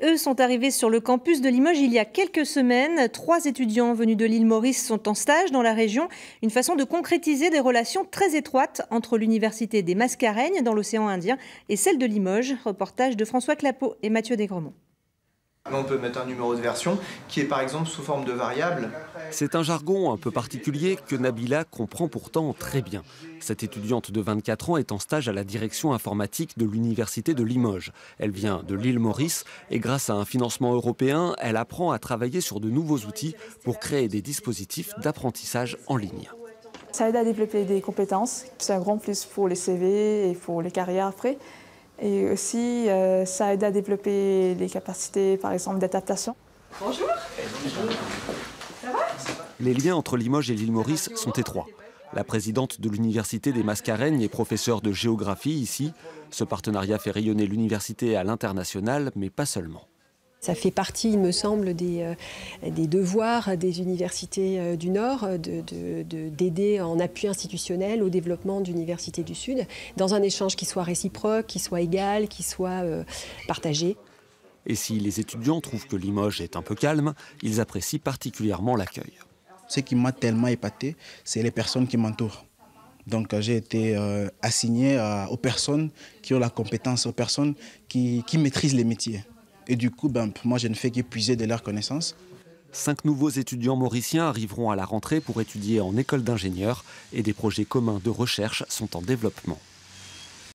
Eux sont arrivés sur le campus de Limoges il y a quelques semaines. 3 étudiants venus de l'île Maurice sont en stage dans la région. Une façon de concrétiser des relations très étroites entre l'université des Mascareignes dans l'océan Indien et celle de Limoges. Reportage de François Clapeau et Mathieu Desgremont. On peut mettre un numéro de version qui est par exemple sous forme de variable. C'est un jargon un peu particulier que Nabila comprend pourtant très bien. Cette étudiante de 24 ans est en stage à la direction informatique de l'université de Limoges. Elle vient de l'île Maurice et grâce à un financement européen, elle apprend à travailler sur de nouveaux outils pour créer des dispositifs d'apprentissage en ligne. Ça aide à développer des compétences, c'est un grand plus pour les CV et pour les carrières après. Et aussi, ça aide à développer les capacités, par exemple, d'adaptation. Bonjour. Bonjour. Ça va ? Les liens entre Limoges et l'île Maurice sont étroits. La présidente de l'université des Mascareignes est professeure de géographie ici. Ce partenariat fait rayonner l'université à l'international, mais pas seulement. Ça fait partie, il me semble, des devoirs des universités du Nord d'aider en appui institutionnel au développement d'universités du Sud, dans un échange qui soit réciproque, qui soit égal, qui soit partagé. Et si les étudiants trouvent que Limoges est un peu calme, ils apprécient particulièrement l'accueil. Ce qui m'a tellement épaté, c'est les personnes qui m'entourent. Donc j'ai été assigné aux personnes qui ont la compétence, aux personnes qui maîtrisent les métiers. Et du coup, moi, je ne fais qu'épuiser de leurs connaissances. 5 nouveaux étudiants mauriciens arriveront à la rentrée pour étudier en école d'ingénieurs et des projets communs de recherche sont en développement.